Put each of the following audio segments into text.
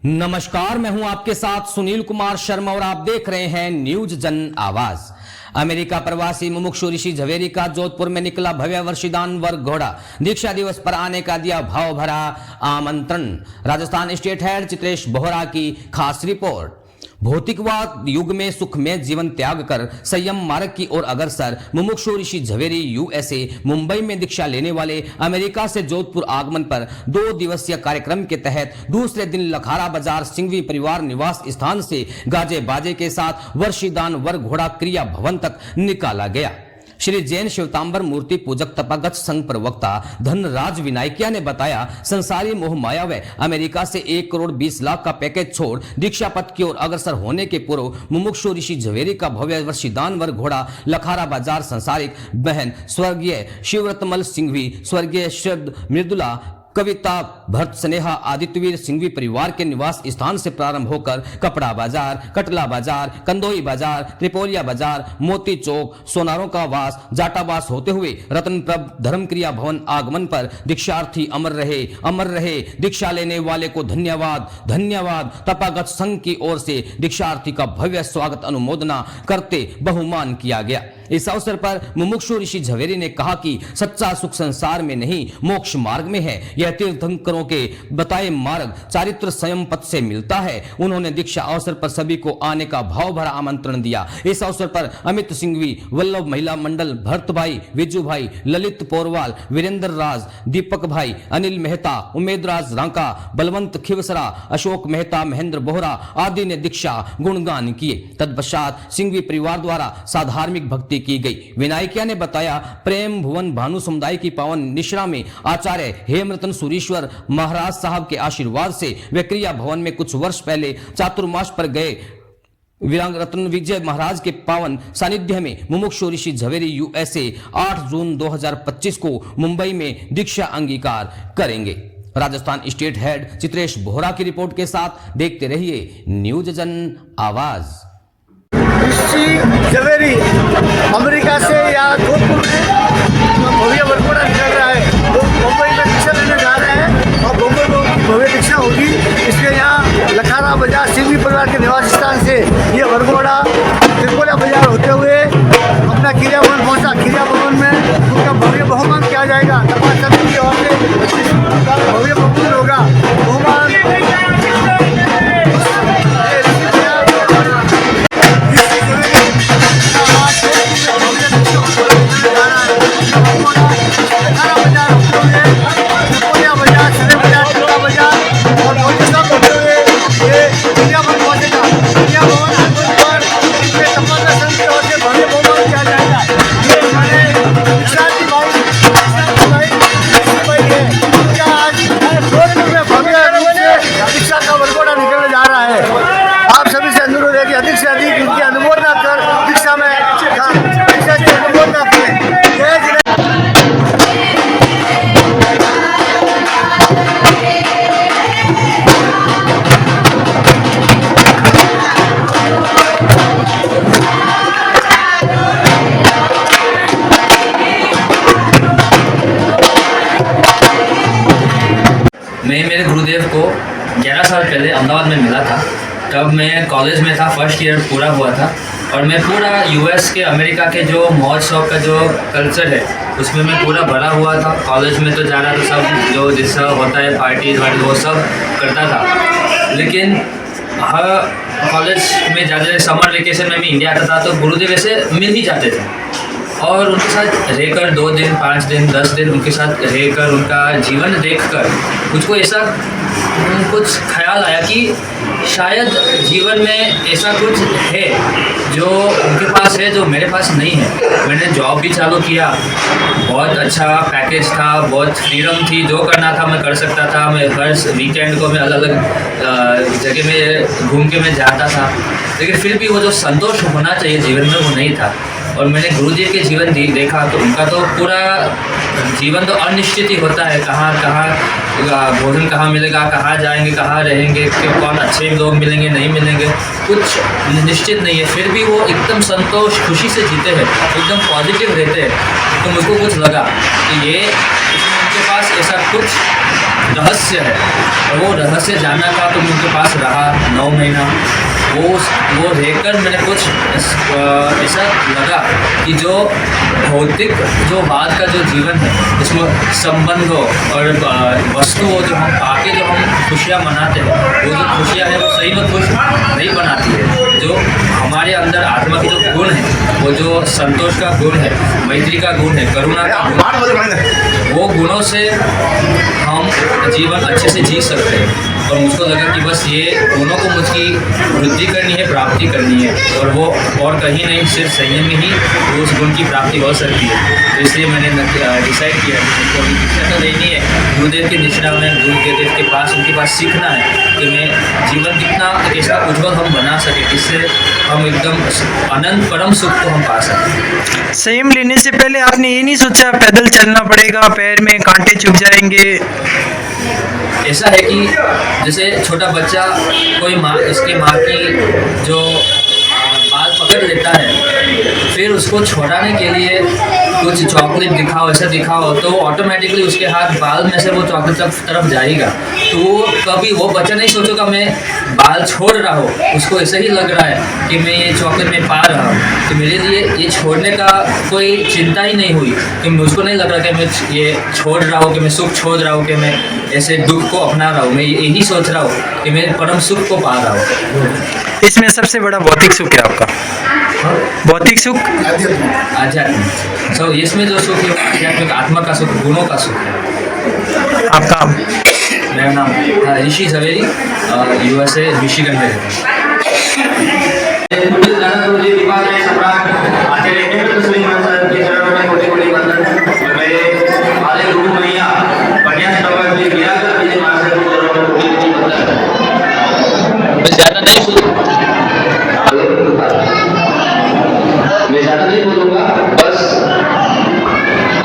नमस्कार, मैं हूं आपके साथ सुनील कुमार शर्मा और आप देख रहे हैं न्यूज जन आवाज। अमेरिका प्रवासी मुमुक्षु ऋषि झवेरी का जोधपुर में निकला भव्य वर्षिदान वर्ग घोड़ा, दीक्षा दिवस पर आने का दिया भाव भरा आमंत्रण। राजस्थान स्टेट हेड चित्रेश बोहरा की खास रिपोर्ट। भौतिकवाद युग में सुख में जीवन त्याग कर संयम मार्ग की ओर अग्रसर मुमुक्षु ऋषि झवेरी यूएसए मुंबई में दीक्षा लेने वाले अमेरिका से जोधपुर आगमन पर 2 दिवसीय कार्यक्रम के तहत दूसरे दिन लखारा बाजार सिंघवी परिवार निवास स्थान से गाजे बाजे के साथ वर्षिदान वर्ग घोड़ा क्रिया भवन तक निकाला गया। श्री जैन शिवतांबर मूर्ति पूजक तपागत संघ प्रवक्ता धनराज विनायकिया ने बताया, संसारी मोह माया व अमेरिका से 1 करोड़ 20 लाख का पैकेज छोड़ दीक्षा पथ की ओर अग्रसर होने के पूर्व मुमुक्षु ऋषि झवेरी का भव्य वर्षिदान वर्ग घोड़ा लखारा बाजार संसारिक बहन स्वर्गीय शिवरतमल सिंघवी, स्वर्गीय श्रद्ध मृदुला कविता भरत स्नेहा आदित्यवीर सिंघवी परिवार के निवास स्थान से प्रारंभ होकर कपड़ा बाजार, कटला बाजार, कंदोई बाजार, त्रिपोलिया बाजार, मोती चौक, सोनारों का वास, जाटावास होते हुए रतनप्रभ धर्मक्रिया भवन आगमन पर दीक्षार्थी अमर रहे, दीक्षा लेने वाले को धन्यवाद धन्यवाद। तपागत संघ की ओर से दीक्षार्थी का भव्य स्वागत अनुमोदना करते बहुमान किया गया। इस अवसर पर मुमुक्षु ऋषि झवेरी ने कहा कि सच्चा सुख संसार में नहीं मोक्ष मार्ग में है। यह तीर्थंकरों के बताए मार्ग चारित्र संयम पथ से मिलता है। उन्होंने दीक्षा अवसर पर सभी को आने का भाव भरा आमंत्रण दिया। इस अवसर पर अमित सिंघवी, वल्लभ महिला मंडल, भरत भाई, विजू भाई, ललित पोरवाल, वीरेंद्र राज, दीपक भाई, अनिल मेहता, उमेद राज रांका, बलवंत खिवसरा, अशोक मेहता, महेंद्र बोहरा आदि ने दीक्षा गुणगान किए। तत्पश्चात सिंघवी परिवार द्वारा साधार्मिक भक्ति की गई। विनायकिया ने बताया, प्रेम भुवन भानु समुदाय की पावन निश्रा में आचार्य हेमरतन सुरीश्वर महाराज साहब के आशीर्वाद से वे क्रिया भवन में कुछ वर्ष पहले चातुर्मास पर गए वीरांग रत्न विजय महाराज के पावन सानिध्य में मुमुक्षु ऋषि झवेरी यूएसए 8 जून 2025 को मुंबई में दीक्षा अंगीकार करेंगे। राजस्थान स्टेट हेड चित्रेश बोहरा की रिपोर्ट के साथ देखते रहिए न्यूज जन आवाज। ऋषि झवेरी अमेरिका से या जोधपुर में भव्य वर्ग घोड़ा निकल रहा है। वो मुंबई में दीक्षा लेने जा रहे हैं और मुंबई में उनकी भव्य दीक्षा होगी। इसलिए यहाँ लखारा बाजार सिंघवी परिवार के निवास स्थान से ये वर्ग घोड़ा त्रिपोलिया बाजार होते हुए अपना क्रिया भवन पहुँचा। क्रिया भवन में उनका भव्य बहुमान किया जाएगा। तपागत संघ की ओर से भव्य बहुमान होगा। बहुमान अधिक से अधिक उनकी अनुमोदना कर दीक्षा में दीक्षा की अनुमोदना करें। मैं मेरे गुरुदेव को 11 साल पहले अहमदाबाद में मिला था। तब मैं कॉलेज में था, फर्स्ट ईयर पूरा हुआ था और मैं पूरा यूएस के अमेरिका के जो महोत्सव का जो कल्चर है उसमें मैं पूरा भरा हुआ था। कॉलेज में तो जाना तो सब जो जिसका होता है पार्टीज वार्टी वो सब करता था, लेकिन हर कॉलेज में जाते समर वेकेशन में भी इंडिया आता था तो गुरुदेव ऐसे मिल ही जाते थे और उनके साथ रहकर 2 दिन 5 दिन 10 दिन उनके साथ रहकर उनका जीवन देखकर मुझको ऐसा कुछ ख्याल आया कि शायद जीवन में ऐसा कुछ है जो उनके पास है जो मेरे पास नहीं है। मैंने जॉब भी चालू किया, बहुत अच्छा पैकेज था, बहुत फ्रीडम थी, जो करना था मैं कर सकता था। मैं हर वीकेंड को मैं अलग अलग जगह में घूम के मैं जाता था, लेकिन फिर भी वो जो संतोष होना चाहिए जीवन में वो नहीं था। और मैंने गुरुजी के जीवन देखा तो उनका तो पूरा जीवन तो अनिश्चित ही होता है। कहाँ भोजन कहाँ मिलेगा, कहाँ जाएंगे, कहाँ रहेंगे, कौन अच्छे लोग मिलेंगे नहीं मिलेंगे, कुछ निश्चित नहीं है। फिर भी वो एकदम संतोष खुशी से जीते हैं, एकदम पॉजिटिव रहते हैं। तो मुझको कुछ लगा कि ये उनके पास ऐसा कुछ रहस्य है, और वो रहस्य जानना था तो मैं उनके पास रहा 9 महीना। वो रहकर मैंने कुछ ऐसा लगा कि जो भौतिक जो बाद का जो जीवन है, जिसमें संबंधों और वस्तुओं जो हम पाके जो हम खुशियाँ मनाते हैं, वो जो खुशियाँ हैं वो सही में खुश नहीं बनाती है। जो हमारे अंदर आत्मा के जो गुण है, वो जो संतोष का गुण है, मैत्री का गुण है, करुणा का गुण है, वो गुणों से हम जीवन अच्छे से जी सकते हैं। और मुझको लगा कि बस ये गुणों को मुझकी वृद्धि करनी है, प्राप्ति करनी है, और वो और कहीं नहीं, सिर्फ संयम में ही उस गुण की प्राप्ति हो सकती है। तो इसलिए मैंने डिसाइड किया कि मुझको अभी दीक्षा तो लेनी है, गुरुदेव की निष्ठा में गुरुदेव के पास, उनके पास सीखना है कि मैं जीवन कितना ऐसा उज्जवल हम बना सके, जिससे हम एकदम अनंत परम सुख को हम पा सकें। संयम लेने से पहले आपने ये नहीं सोचा पैदल चलना पड़ेगा, पैर में कांटे चुभ जाएंगे? ऐसा है कि जैसे छोटा बच्चा कोई माँ, इसके माँ की जो बाल पकड़ लेता है, फिर उसको छुड़ाने के लिए कुछ चॉकलेट दिखाओ, ऐसा दिखाओ, तो ऑटोमेटिकली उसके हाथ बाल में से वो चॉकलेट तरफ जाएगा। तो कभी वो बच्चा नहीं सोचेगा मैं बाल छोड़ रहा हूँ, उसको ऐसा ही लग रहा है कि मैं ये चॉकलेट में पा रहा हूँ। तो मेरे लिए ये छोड़ने का कोई चिंता ही नहीं हुई, कि मुझको नहीं लग रहा कि मैं ये छोड़ रहा हूँ, कि मैं सुख छोड़ रहा हूँ, कि मैं ऐसे दुख को अपना रहा हूँ। मैं यही सोच रहा हूँ कि मैं परम सुख को पा रहा हूँ। इसमें सबसे बड़ा भौतिक सुख है आपका? भौतिक सुख, आध्यात्मिक। तो इसमें जो सुख है वो आध्यात्मिक, आत्मा का सुख, गुणों का सुख है। आपका? मेरा नाम ऋषि झवेरी, USA मिशिगन में रहता मैं ज़्यादा नहीं बोलूँगा, बस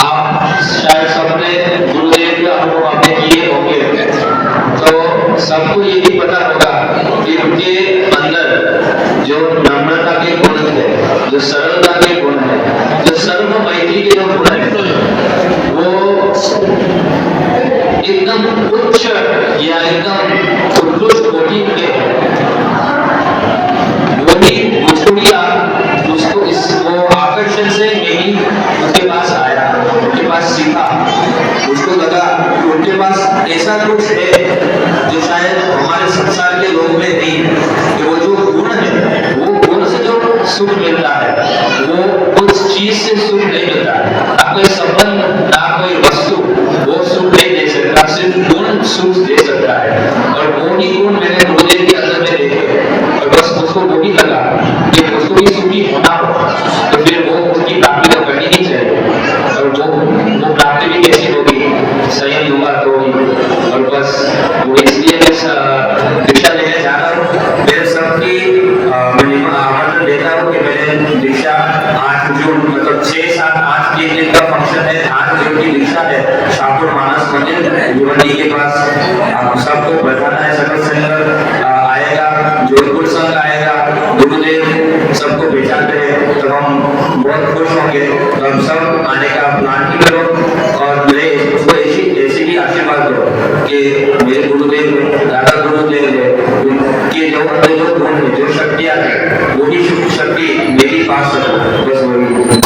आप शायद सबने गुरुदेव के अनुभव आपने किए होंगे, तो सबको ये भी पता होगा कि उनके अंदर जो नम्रता के गुण है, जो सरलता के गुण है, जो सर्व मैत्री के जो गुण है, वो एकदम उच्च या एकदम उत्कृष्ट कोटि के। वही मुझको मिला, उसको इस वो आकर्षण से यही उनके पास आया, उनके पास सीखा। मुझको लगा कि उनके पास ऐसा कुछ है जो शायद हमारे संसार के लोग में नहीं है, कि वो जो गुण है, वो गुण से जो सुख मिलता है, वो उस चीज से सुख नहीं मिलता। ना कोई संबंध, ना कोई वस्तु वो सुख नहीं दे सकता, सिर्फ गुण सुख दे सकता है। और वो ही गुण मैंने गुरुदेव के अंदर में देखे, और बस उसको वो भी लगा कि उसको भी सुखी होना हो, तो फिर वो उसकी प्राप्ति तो करनी ही चाहिए। और वो प्राप्ति भी कैसी होगी? संयम होगा तो ही। और बस वो इसलिए मैं दीक्षा लेने जा रहा हूँ। मेरे सबकी आमंत्रण देता हूँ कि मैंने दीक्षा 8 जून, मतलब 6, 7, 8 के दिन का फंक्शन है। 8 जून की दीक्षा है, शाहपुर मानस मंदिर भिवंडी के पास। आप सबको बताना है, सकल संघ आएगा, जोधपुर संघ आएगा, गुरुदेव सबको पहचानते हैं, तो हम बहुत खुश होंगे। तो हम सब आने का प्लान भी करो, और मेरे उसको ऐसी भी आशीर्वाद दो कि मेरे गुरुदेव, दादा गुरुदेव है, उनके जो गुण है, जो शक्तियाँ है, वही शक्ति मेरी पास हो, बस वही।